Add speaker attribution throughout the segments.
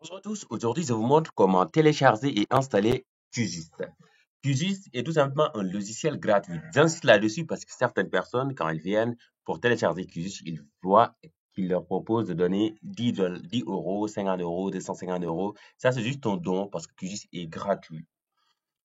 Speaker 1: Bonjour à tous, aujourd'hui je vous montre comment télécharger et installer QGIS. QGIS est tout simplement un logiciel gratuit. J'insiste là-dessus parce que certaines personnes, quand elles viennent pour télécharger QGIS, ils voient qu'il leur propose de donner 10 euros, 50 euros, 250 euros. Ça, c'est juste un don parce que QGIS est gratuit.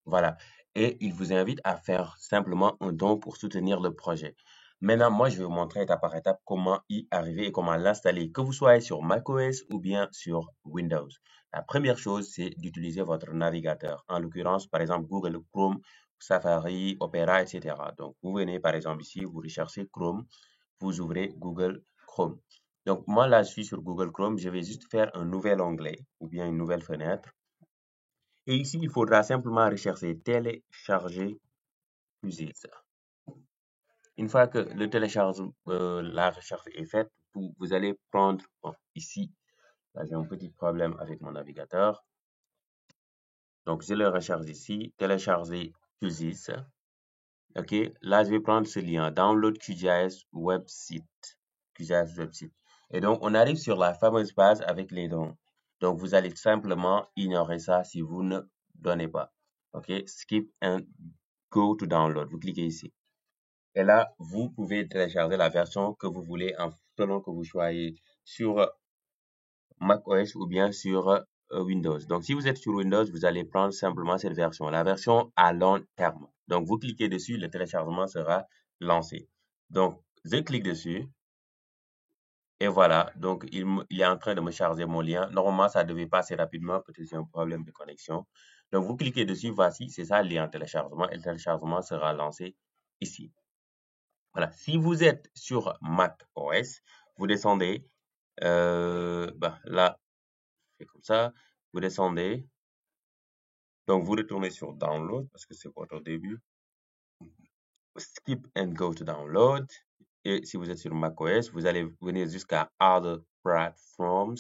Speaker 1: Voilà. Et il vous invite à faire simplement un don pour soutenir le projet. Maintenant, moi, je vais vous montrer étape par étape comment y arriver et comment l'installer, que vous soyez sur macOS ou bien sur Windows. La première chose, c'est d'utiliser votre navigateur. En l'occurrence, par exemple, Google Chrome, Safari, Opera, etc. Donc, vous venez, par exemple, ici, vous recherchez Chrome, vous ouvrez Google Chrome. Donc, moi, là, je suis sur Google Chrome. Je vais juste faire un nouvel onglet ou bien une nouvelle fenêtre. Et ici, il faudra simplement rechercher télécharger QGIS. Une fois que la recherche est faite, vous allez prendre, bon, ici, là j'ai un petit problème avec mon navigateur. Donc, je le recharge ici, télécharger QGIS. OK, là je vais prendre ce lien, download QGIS website. QGIS website. Et donc, on arrive sur la fameuse page avec les dons. Donc, vous allez simplement ignorer ça si vous ne donnez pas. OK, skip and go to download. Vous cliquez ici. Et là, vous pouvez télécharger la version que vous voulez selon que vous choisissez sur macOS ou bien sur Windows. Donc, si vous êtes sur Windows, vous allez prendre simplement cette version, la version à long terme. Donc, vous cliquez dessus, le téléchargement sera lancé. Donc, je clique dessus et voilà. Donc, il est en train de me charger mon lien. Normalement, ça devait passer rapidement, peut-être j'ai un problème de connexion. Donc, vous cliquez dessus, voici, c'est ça le lien téléchargement et le téléchargement sera lancé ici. Voilà. Si vous êtes sur Mac OS, vous descendez, là, c'est comme ça, vous descendez, donc vous retournez sur Download parce que c'est votre début. Skip and go to Download. Et si vous êtes sur macOS, vous allez venir jusqu'à Other Platforms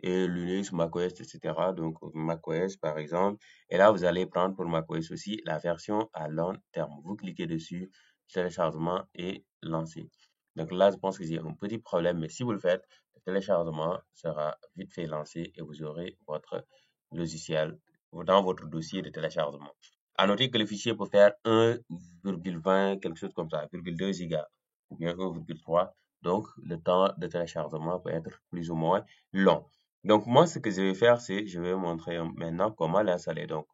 Speaker 1: et Linux, macOS, etc. Donc macOS par exemple. Et là, vous allez prendre pour macOS aussi la version à long terme. Vous cliquez dessus, téléchargement est lancé. Donc là, je pense que j'ai un petit problème, mais si vous le faites, le téléchargement sera vite fait lancé et vous aurez votre logiciel dans votre dossier de téléchargement. À noter que le fichier peut faire 1,20, quelque chose comme ça, 1,2 giga ou bien 1,3. Donc, le temps de téléchargement peut être plus ou moins long. Donc, moi, ce que je vais faire, c'est, je vais vous montrer maintenant comment l'installer. Donc,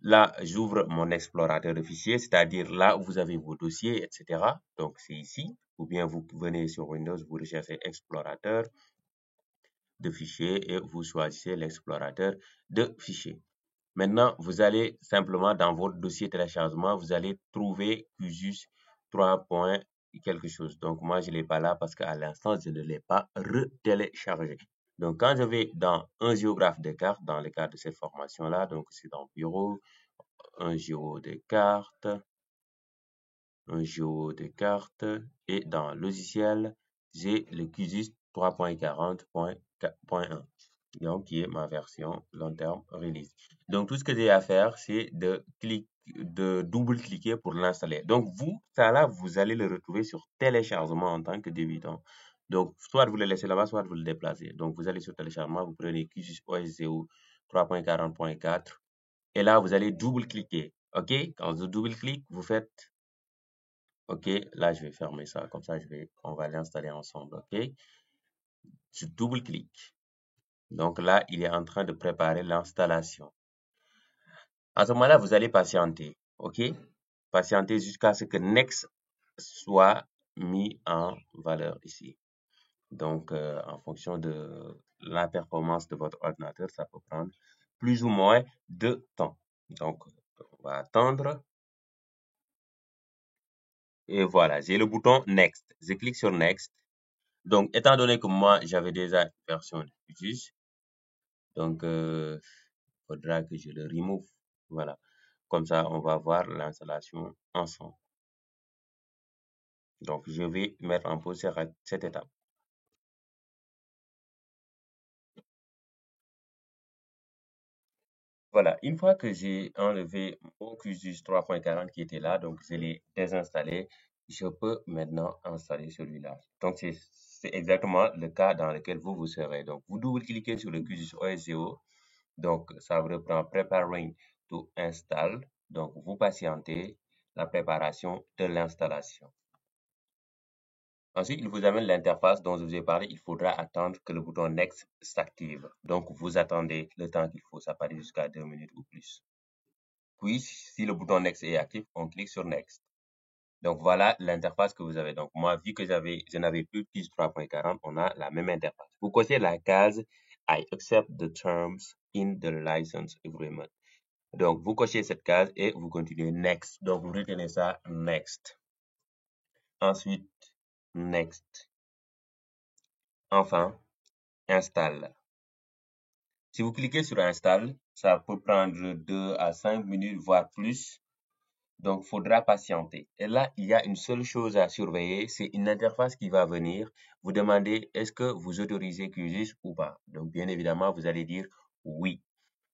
Speaker 1: là, j'ouvre mon explorateur de fichiers, c'est-à-dire là où vous avez vos dossiers, etc. Donc, c'est ici. Ou bien vous venez sur Windows, vous recherchez explorateur de fichiers et vous choisissez l'explorateur de fichiers. Maintenant, vous allez simplement dans votre dossier téléchargement, vous allez trouver QGIS 3 points quelque chose. Donc, moi, je ne l'ai pas là parce qu'à l'instant, je ne l'ai pas retéléchargé. Donc, quand je vais dans un géographe des cartes, dans le cadre de cette formation-là, donc c'est dans Bureau, un géo des cartes, un géo des cartes, et dans Logiciel, j'ai le QGIS 3.40.1. Donc, qui est ma version long terme release. Donc, tout ce que j'ai à faire, c'est de double-cliquer pour l'installer. Donc, ça là, vous allez le retrouver sur téléchargement en tant que débutant. Donc, soit vous le laissez là-bas, soit vous le déplacez. Donc, vous allez sur téléchargement, vous prenez QGIS OSGO 3.40.4 et là, vous allez double-cliquer. OK? Quand vous double-cliquez, vous faites OK. Là, je vais fermer ça. Comme ça, on va l'installer ensemble. OK? Je double-clique. Donc là, il est en train de préparer l'installation. À ce moment-là, vous allez patienter, OK? Patienter jusqu'à ce que Next soit mis en valeur ici. Donc, en fonction de la performance de votre ordinateur, ça peut prendre plus ou moins de temps. Donc, on va attendre. Et voilà, j'ai le bouton Next. Je clique sur Next. Donc, étant donné que moi, j'avais déjà une version de QGIS, donc, faudra que je le remove. Voilà. Comme ça, on va voir l'installation ensemble. Donc, je vais mettre en pause cette étape. Voilà. Une fois que j'ai enlevé mon QGIS 3.40 qui était là, donc je l'ai désinstallé, je peux maintenant installer celui-là. Donc, c'est c'est exactement le cas dans lequel vous serez. Donc, vous double-cliquez sur le QGIS OSGeo. Donc, ça vous reprend Preparing to Install. Donc, vous patientez la préparation de l'installation. Ensuite, il vous amène l'interface dont je vous ai parlé. Il faudra attendre que le bouton Next s'active. Donc, vous attendez le temps qu'il faut. Ça peut aller jusqu'à 2 minutes ou plus. Puis, si le bouton Next est actif, on clique sur Next. Donc, voilà l'interface que vous avez. Donc, moi, vu que je n'avais plus QGIS 3.40, on a la même interface. Vous cochez la case I accept the terms in the license agreement. Donc, vous cochez cette case et vous continuez Next. Donc, vous retenez ça Next. Ensuite, Next. Enfin, Install. Si vous cliquez sur Install, ça peut prendre 2 à 5 minutes, voire plus. Donc, il faudra patienter. Et là, il y a une seule chose à surveiller, c'est une interface qui va venir vous demander est-ce que vous autorisez QGIS ou pas. Donc, bien évidemment, vous allez dire oui.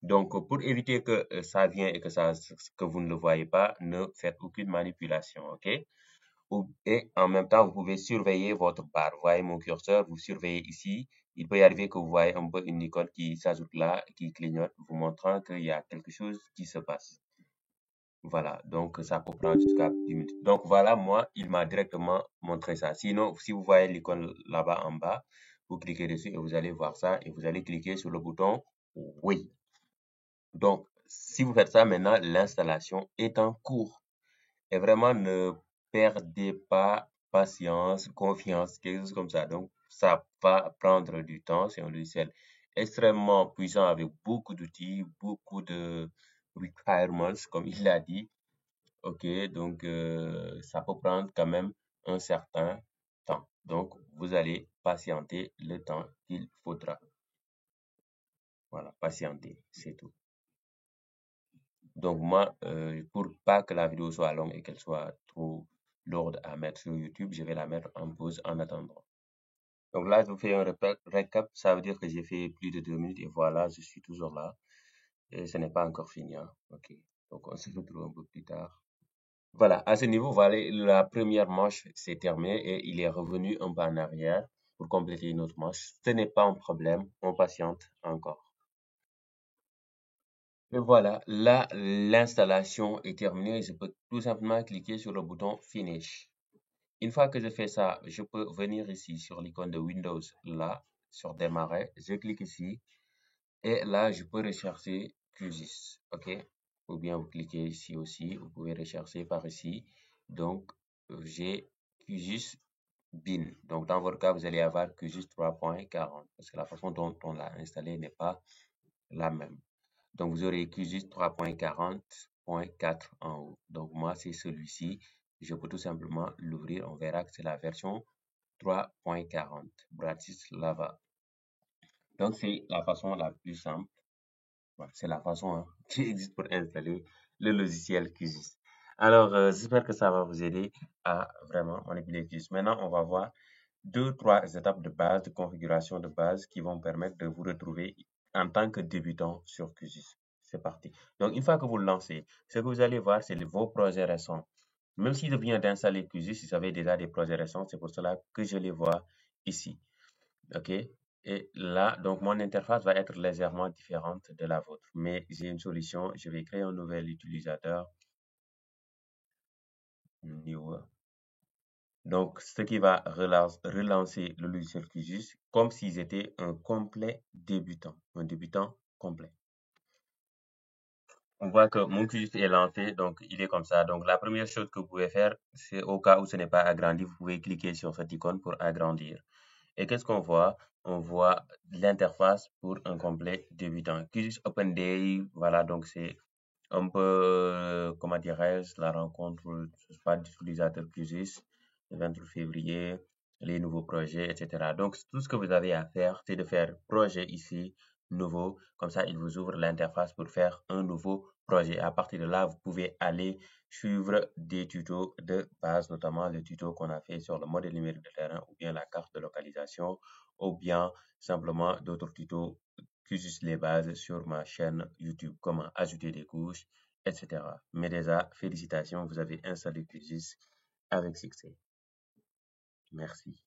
Speaker 1: Donc, pour éviter que ça vienne et que vous ne le voyez pas, ne faites aucune manipulation, OK? Et en même temps, vous pouvez surveiller votre barre. Vous voyez mon curseur, vous surveillez ici. Il peut y arriver que vous voyez un peu une icône qui s'ajoute là, qui clignote, vous montrant qu'il y a quelque chose qui se passe. Voilà, donc ça peut prendre jusqu'à 10 minutes. Donc voilà, moi, il m'a directement montré ça. Sinon, si vous voyez l'icône là-bas en bas, vous cliquez dessus et vous allez voir ça et vous allez cliquer sur le bouton oui. Donc, si vous faites ça maintenant, l'installation est en cours. Et vraiment, ne perdez pas patience, confiance, quelque chose comme ça. Donc, ça va prendre du temps. C'est un logiciel extrêmement puissant avec beaucoup d'outils, beaucoup de requirements, comme il l'a dit. OK, donc ça peut prendre quand même un certain temps. Donc, vous allez patienter le temps qu'il faudra. Voilà, patienter, c'est tout. Donc, moi, pour pas que la vidéo soit longue et qu'elle soit trop lourde à mettre sur YouTube, je vais la mettre en pause en attendant. Donc là, je vous fais un récap. Ça veut dire que j'ai fait plus de 2 minutes et voilà, je suis toujours là. Et ce n'est pas encore fini, hein. OK. Donc, on se retrouve un peu plus tard. Voilà, à ce niveau, voilà, la première manche s'est terminée et il est revenu un peu en arrière pour compléter une autre manche. Ce n'est pas un problème, on patiente encore. Et voilà, là, l'installation est terminée. Je peux tout simplement cliquer sur le bouton Finish. Une fois que je fais ça, je peux venir ici sur l'icône de Windows, là, sur Démarrer. Je clique ici et là, je peux rechercher QGIS, OK? Ou bien vous cliquez ici aussi, vous pouvez rechercher par ici. Donc, j'ai QGIS bin. Donc, dans votre cas, vous allez avoir QGIS 3.40 parce que la façon dont on l'a installé n'est pas la même. Donc, vous aurez QGIS 3.40.4 en haut. Donc, moi, c'est celui-ci. Je peux tout simplement l'ouvrir. On verra que c'est la version 3.40 Bratislava. Donc, c'est la façon la plus simple. Voilà, c'est la façon qui existe pour installer le logiciel QGIS. Alors, j'espère que ça va vous aider à vraiment manipuler QGIS. Maintenant, on va voir 2-3 étapes de base, de configuration de base qui vont permettre de vous retrouver en tant que débutant sur QGIS. C'est parti. Donc, une fois que vous le lancez, ce que vous allez voir, c'est vos projets récents. Même si je viens d'installer QGIS, vous avez déjà des projets récents, c'est pour cela que je les vois ici. OK? Et là, donc mon interface va être légèrement différente de la vôtre. Mais j'ai une solution. Je vais créer un nouvel utilisateur. New. Donc, ce qui va relancer le logiciel QGIS comme s'ils étaient un complet débutant, un débutant complet. On voit que mon QGIS est lancé, donc il est comme ça. Donc, la première chose que vous pouvez faire, c'est au cas où ce n'est pas agrandi, vous pouvez cliquer sur cette icône pour agrandir. Et qu'est-ce qu'on voit? On voit l'interface pour un complet débutant. QGIS Open Day, voilà, donc c'est un peu, comment dirais-je, la rencontre, je sais pas, d'utilisateurs QGIS, le 23 février, les nouveaux projets, etc. Donc, tout ce que vous avez à faire, c'est de faire projet ici, nouveau. Comme ça, il vous ouvre l'interface pour faire un nouveau projet. À partir de là, vous pouvez aller suivre des tutos de base, notamment le tuto qu'on a fait sur le modèle numérique de terrain ou bien la carte de localisation ou bien simplement d'autres tutos QGIS les bases sur ma chaîne YouTube, comment ajouter des couches, etc. Mais déjà, félicitations, vous avez installé QGIS avec succès. Merci.